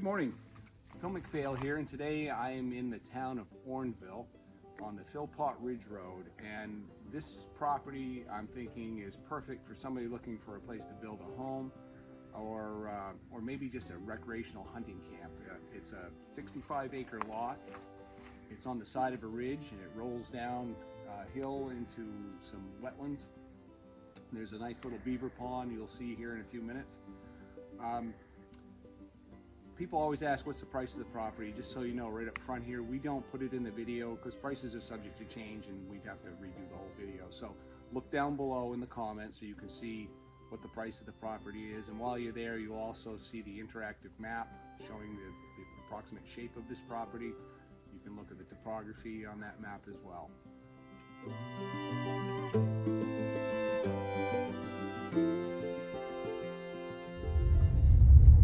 Good morning, Phil McPhail here, and today I am in the town of Orneville on the Philpot Ridge Road, and this property I'm thinking is perfect for somebody looking for a place to build a home or maybe just a recreational hunting camp. It's a 65-acre lot. It's on the side of a ridge and it rolls down a hill into some wetlands. There's a nice little beaver pond you'll see here in a few minutes. People always ask what's the price of the property. Just so you know right up front here, we don't put it in the video because prices are subject to change and we'd have to redo the whole video. So look down below in the comments so you can see what the price of the property is, and while you're there you'll also see the interactive map showing the approximate shape of this property. You can look at the topography on that map as well.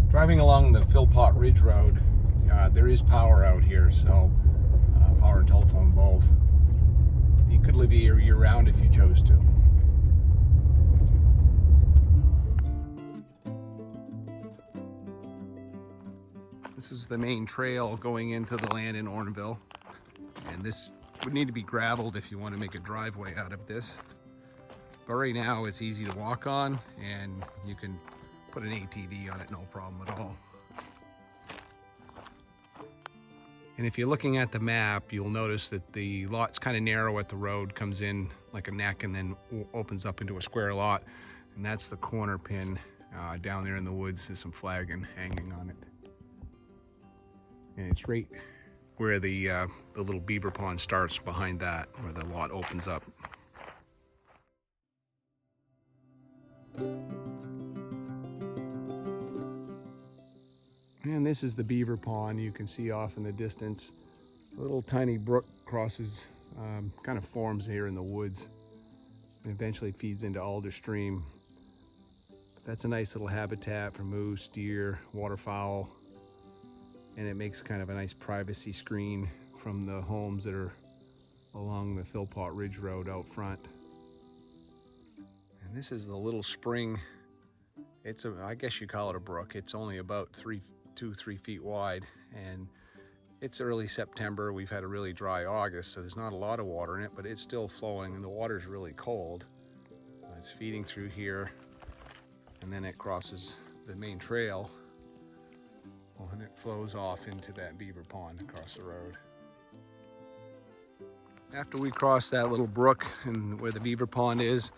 Driving along the Philpot Ridge Road, there is power out here, so power and telephone both. You could live here year-round if you chose to. This is the main trail going into the land in Orneville, and this would need to be graveled if you want to make a driveway out of this. But right now it's easy to walk on, and you can put an ATV on it, no problem at all. And if you're looking at the map, you'll notice that the lot's kind of narrow at the road, comes in like a neck and then opens up into a square lot. And that's the corner pin down there in the woods. There's some flagging hanging on it. And it's right where the little beaver pond starts, behind that, where the lot opens up. And this is the beaver pond you can see off in the distance. A little tiny brook crosses, kind of forms here in the woods, and eventually feeds into Alder Stream. That's a nice little habitat for moose, deer, waterfowl, and it makes kind of a nice privacy screen from the homes that are along the Philpot Ridge Road out front. And this is the little spring. It's I guess you call it a brook. It's only about 3 feet wide, and it's early September. We've had a really dry August, so there's not a lot of water in it, but it's still flowing, and the water's really cold. It's feeding through here, and then it crosses the main trail, and it flows off into that beaver pond across the road. After we cross that little brook and where the beaver pond is,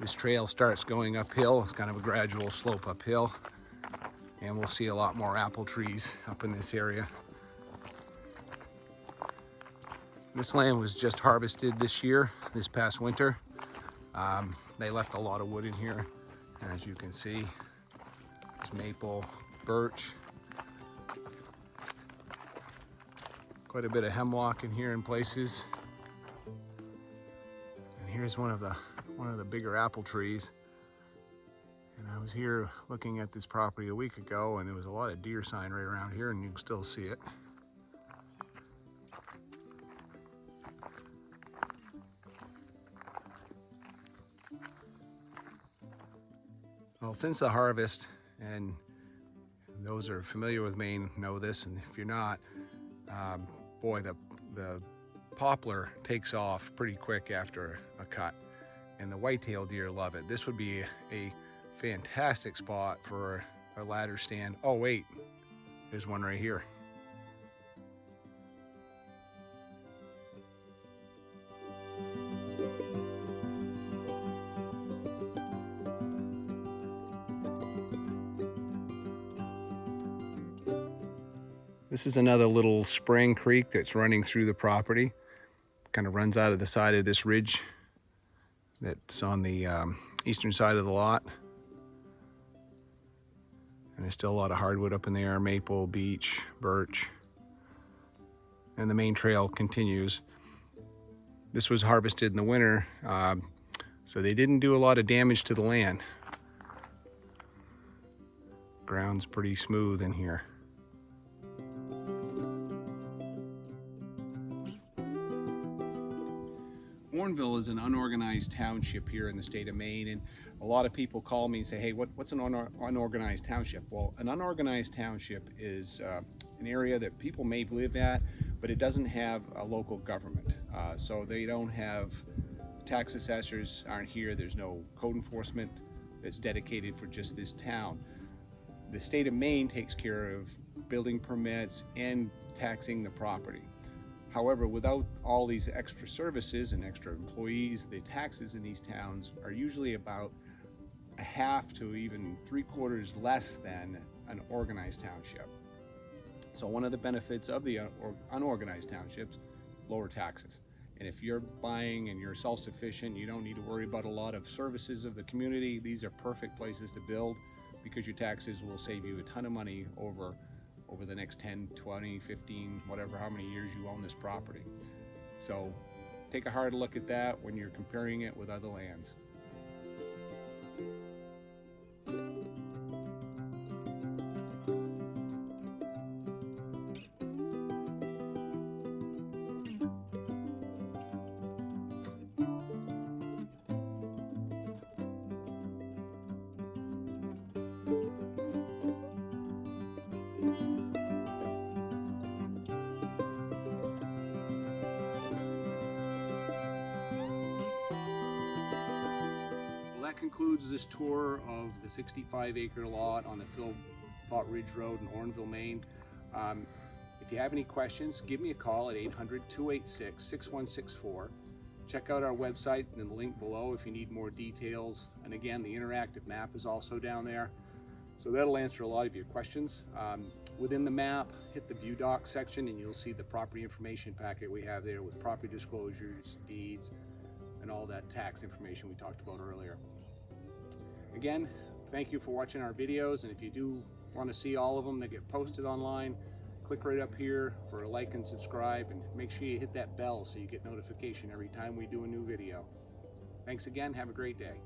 this trail starts going uphill. It's kind of a gradual slope uphill, and we'll see a lot more apple trees up in this area. This land was just harvested this year, this past winter. They left a lot of wood in here, and as you can see, there's maple, birch, quite a bit of hemlock in here in places. And here's one of the bigger apple trees. And I was here looking at this property a week ago, and there was a lot of deer sign right around here, and you can still see it. Well, since the harvest, and those who are familiar with Maine know this, and if you're not, boy, the poplar takes off pretty quick after a cut, and the white-tailed deer love it. This would be a fantastic spot for a ladder stand. Oh wait, there's one right here. This is another little spring creek that's running through the property. Kind of runs out of the side of this ridge that's on the eastern side of the lot. And there's still a lot of hardwood up in there, maple, beech, birch. And the main trail continues. This was harvested in the winter, so they didn't do a lot of damage to the land. Ground's pretty smooth in here. Orneville is an unorganized township here in the state of Maine, and a lot of people call me and say, hey, what's an unorganized township? Well, an unorganized township is an area that people may live at, but it doesn't have a local government. So they don't have tax assessors aren't here. There's no code enforcement that's dedicated for just this town. The state of Maine takes care of building permits and taxing the property. However, without all these extra services and extra employees, the taxes in these towns are usually about a half to even 3/4 less than an organized township. So one of the benefits of the unorganized townships, lower taxes. And if you're buying and you're self-sufficient, you don't need to worry about a lot of services of the community. These are perfect places to build because your taxes will save you a ton of money over the next 10, 20, 15, whatever, how many years you own this property. So take a hard look at that when you're comparing it with other lands. That concludes this tour of the 65-acre lot on the Philpot Ridge Road in Orneville, Maine. If you have any questions, give me a call at 800-286-6164. Check out our website and the link below if you need more details. And again, the interactive map is also down there. So that'll answer a lot of your questions. Within the map, hit the View Doc section and you'll see the property information packet we have there with property disclosures, deeds, and all that tax information we talked about earlier. Again, thank you for watching our videos, and if you do want to see all of them that get posted online, click right up here for a like and subscribe, and make sure you hit that bell so you get notification every time we do a new video. Thanks again, have a great day.